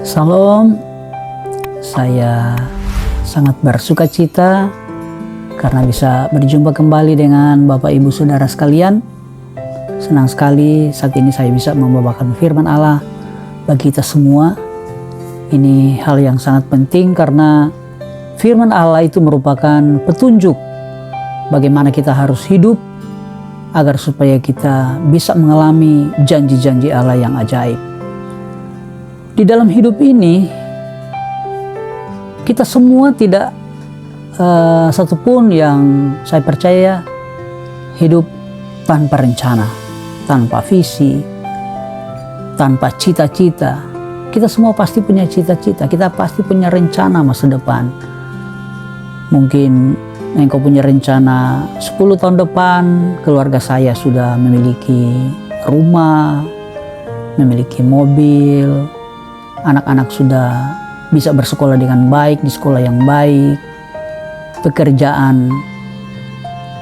Salam, saya sangat bersuka cita karena bisa berjumpa kembali dengan Bapak Ibu Saudara sekalian. Senang sekali saat ini saya bisa membawakan firman Allah bagi kita semua. Ini hal yang sangat penting karena firman Allah itu merupakan petunjuk bagaimana kita harus hidup agar supaya kita bisa mengalami janji-janji Allah yang ajaib. Di dalam hidup ini, kita semua tidak satupun yang saya percaya hidup tanpa rencana, tanpa visi, tanpa cita-cita. Kita semua pasti punya cita-cita, kita pasti punya rencana masa depan. Mungkin engkau punya rencana 10 tahun depan, keluarga saya sudah memiliki rumah, memiliki mobil, anak-anak sudah bisa bersekolah dengan baik di sekolah yang baik, pekerjaan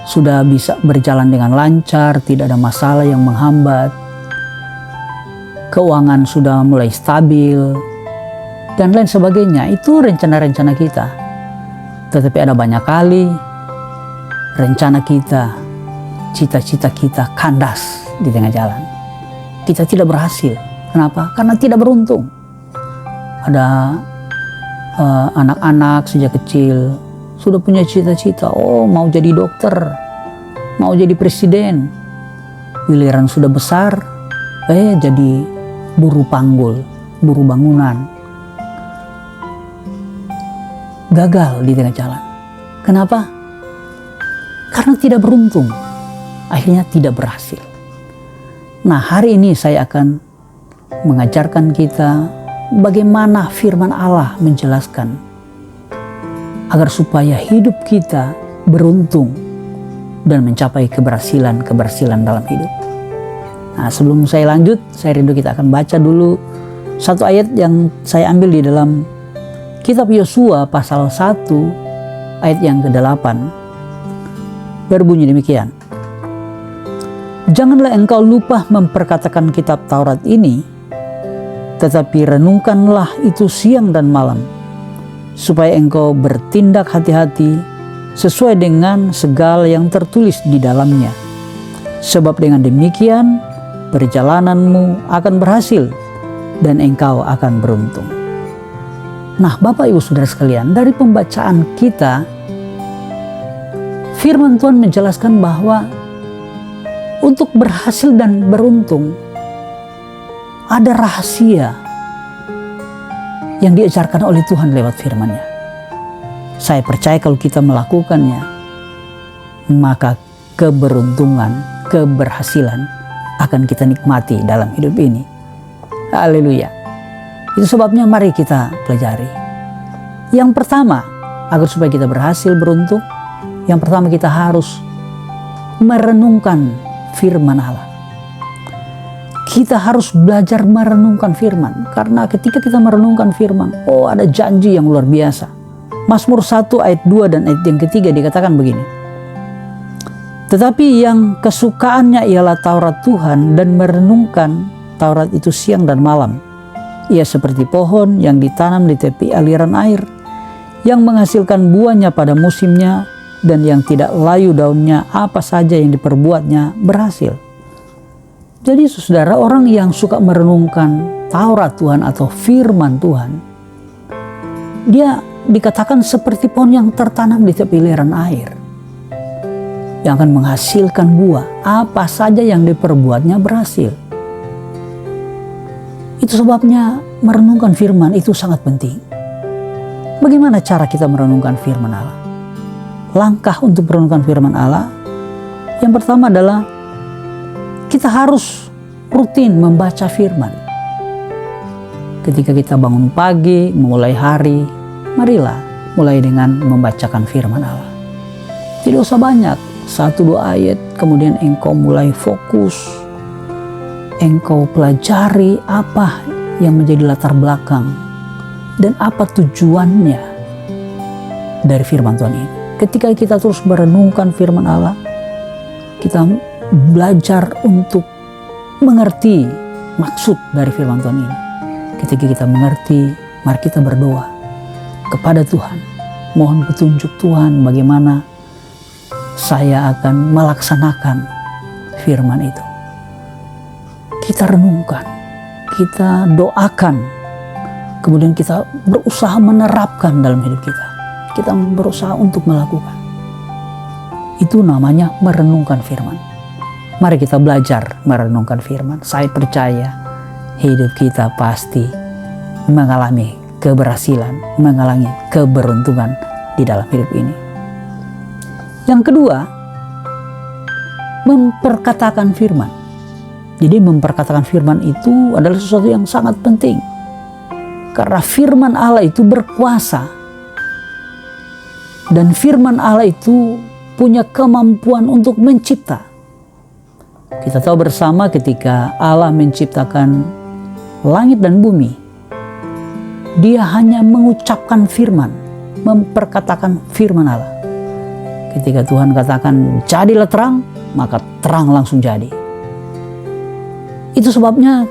sudah bisa berjalan dengan lancar, tidak ada masalah yang menghambat, keuangan sudah mulai stabil, dan lain sebagainya. Itu rencana-rencana kita. Tetapi ada banyak kali rencana kita, cita-cita kita kandas di tengah jalan. Kita tidak berhasil. Kenapa? Karena tidak beruntung. Ada anak-anak sejak kecil sudah punya cita-cita, mau jadi dokter, mau jadi presiden. Giliran sudah besar, jadi buruh panggul, buruh bangunan. Gagal di tengah jalan. Kenapa? Karena tidak beruntung. Akhirnya tidak berhasil. Nah, hari ini saya akan mengajarkan kita bagaimana firman Allah menjelaskan agar supaya hidup kita beruntung dan mencapai keberhasilan dalam hidup. Nah, sebelum saya lanjut, saya rindu kita akan baca dulu satu ayat yang saya ambil di dalam kitab Yosua pasal 1 ayat yang ke-8. Berbunyi demikian. Janganlah engkau lupa memperkatakan kitab Taurat ini, tetapi renungkanlah itu siang dan malam, supaya engkau bertindak hati-hati sesuai dengan segala yang tertulis di dalamnya. Sebab dengan demikian perjalananmu akan berhasil dan engkau akan beruntung. Nah, Bapak Ibu Saudara sekalian, dari pembacaan kita, firman Tuhan menjelaskan bahwa untuk berhasil dan beruntung ada rahasia yang diajarkan oleh Tuhan lewat firman-Nya. Saya percaya kalau kita melakukannya, maka keberuntungan, keberhasilan akan kita nikmati dalam hidup ini. Haleluya. Itu sebabnya mari kita pelajari. Yang pertama, agar supaya kita berhasil beruntung, yang pertama kita harus merenungkan firman Allah. Kita harus belajar merenungkan firman. Karena ketika kita merenungkan firman, ada janji yang luar biasa. Mazmur 1 ayat 2 dan ayat yang ketiga dikatakan begini. Tetapi yang kesukaannya ialah Taurat Tuhan dan merenungkan Taurat itu siang dan malam. Ia seperti pohon yang ditanam di tepi aliran air, yang menghasilkan buahnya pada musimnya, dan yang tidak layu daunnya, apa saja yang diperbuatnya berhasil. Jadi saudara, orang yang suka merenungkan Taurat Tuhan atau firman Tuhan, dia dikatakan seperti pohon yang tertanam di tepi aliran air, yang akan menghasilkan buah, apa saja yang diperbuatnya berhasil. Itu sebabnya merenungkan firman itu sangat penting. Bagaimana cara kita merenungkan firman Allah? Langkah untuk merenungkan firman Allah, yang pertama adalah kita harus rutin membaca firman. Ketika kita bangun pagi, memulai hari, marilah mulai dengan membacakan firman Allah. Tidak usah banyak, 1-2 ayat, kemudian engkau mulai fokus. Engkau pelajari apa yang menjadi latar belakang dan apa tujuannya dari firman Tuhan ini. Ketika kita terus merenungkan firman Allah, kita belajar untuk mengerti maksud dari firman Tuhan ini. Ketika kita mengerti, mari kita berdoa kepada Tuhan. Mohon petunjuk Tuhan bagaimana saya akan melaksanakan firman itu. Kita renungkan, kita doakan, kemudian kita berusaha menerapkan dalam hidup kita. Kita berusaha untuk melakukan. Itu namanya merenungkan firman. Mari kita belajar merenungkan firman. Saya percaya hidup kita pasti mengalami keberhasilan, mengalami keberuntungan di dalam hidup ini. Yang kedua, memperkatakan firman. Jadi memperkatakan firman itu adalah sesuatu yang sangat penting. Karena firman Allah itu berkuasa. Dan firman Allah itu punya kemampuan untuk mencipta. Kita tahu bersama ketika Allah menciptakan langit dan bumi, Dia hanya mengucapkan firman, memperkatakan firman Allah. Ketika Tuhan katakan jadilah terang, maka terang langsung jadi. Itu sebabnya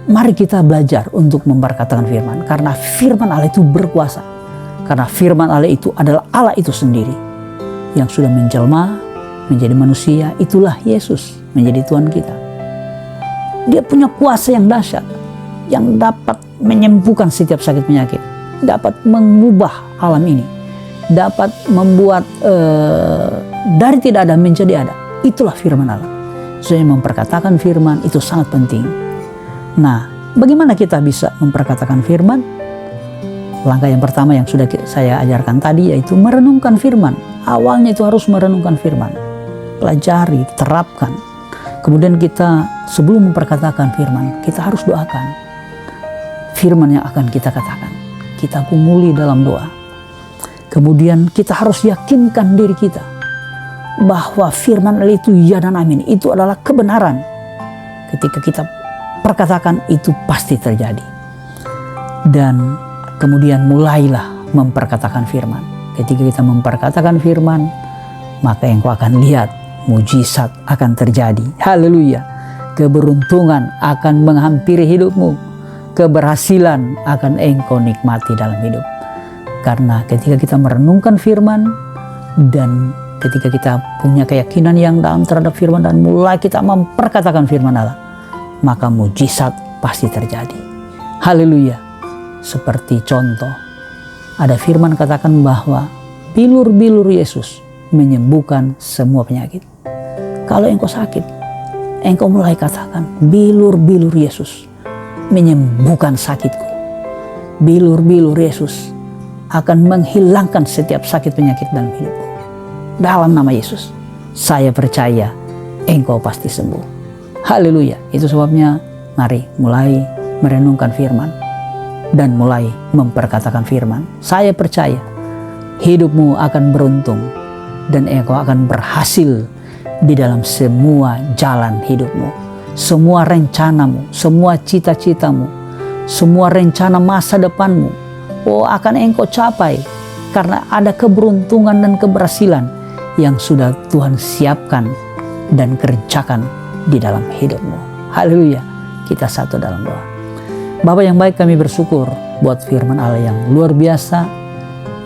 mari kita belajar untuk memperkatakan firman. Karena firman Allah itu berkuasa. Karena firman Allah itu adalah Allah itu sendiri yang sudah menjelma menjadi manusia. Itulah Yesus menjadi Tuhan kita. Dia punya kuasa yang dahsyat, yang dapat menyembuhkan setiap sakit penyakit, dapat mengubah alam ini, dapat membuat dari tidak ada menjadi ada. Itulah firman Allah. Jadi memperkatakan firman itu sangat penting. Nah, bagaimana kita bisa memperkatakan firman? Langkah yang pertama yang sudah saya ajarkan tadi yaitu merenungkan firman. Awalnya itu harus merenungkan firman. Pelajari, terapkan. Kemudian kita sebelum memperkatakan firman, kita harus doakan. Firman yang akan kita katakan, kita gumuli dalam doa. Kemudian kita harus yakinkan diri kita bahwa firman Allah itu ya dan amin, itu adalah kebenaran. Ketika kita perkatakan itu pasti terjadi. Dan kemudian mulailah memperkatakan firman. Ketika kita memperkatakan firman, maka engkau akan lihat mujizat akan terjadi. Haleluya. Keberuntungan akan menghampiri hidupmu. Keberhasilan akan engkau nikmati dalam hidup. Karena ketika kita merenungkan firman dan ketika kita punya keyakinan yang dalam terhadap firman dan mulai kita memperkatakan firman Allah, maka mujizat pasti terjadi. Haleluya. Seperti contoh, ada firman katakan bahwa bilur-bilur Yesus menyembuhkan semua penyakit. Kalau engkau sakit, engkau mulai katakan bilur-bilur Yesus menyembuhkan sakitku. Bilur-bilur Yesus akan menghilangkan setiap sakit penyakit dalam hidupku. Dalam nama Yesus, saya percaya engkau pasti sembuh. Haleluya. Itu sebabnya mari mulai merenungkan firman dan mulai memperkatakan firman. Saya percaya hidupmu akan beruntung dan engkau akan berhasil di dalam semua jalan hidupmu. Semua rencanamu, semua cita-citamu, semua rencana masa depanmu, akan engkau capai karena ada keberuntungan dan keberhasilan yang sudah Tuhan siapkan dan kerjakan di dalam hidupmu. Haleluya. Kita satu dalam doa. Bapa yang baik, kami bersyukur buat firman Allah yang luar biasa,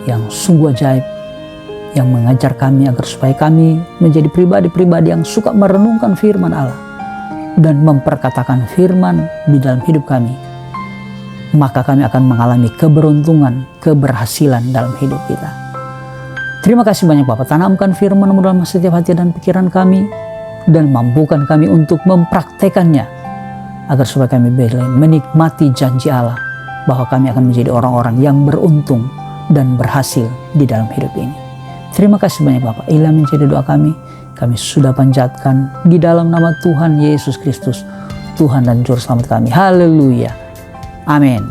yang sungguh ajaib, yang mengajar kami agar supaya kami menjadi pribadi-pribadi yang suka merenungkan firman Allah dan memperkatakan firman di dalam hidup kami. Maka kami akan mengalami keberuntungan, keberhasilan dalam hidup kita. Terima kasih banyak Bapak, tanamkan firman-Mu dalam setiap hati dan pikiran kami dan mampukan kami untuk mempraktekannya agar supaya kami boleh menikmati janji Allah bahwa kami akan menjadi orang-orang yang beruntung dan berhasil di dalam hidup ini. Terima kasih banyak Bapak. Inilah menjadi doa kami. Kami sudah panjatkan di dalam nama Tuhan Yesus Kristus, Tuhan dan Juru Selamat kami. Haleluya. Amin.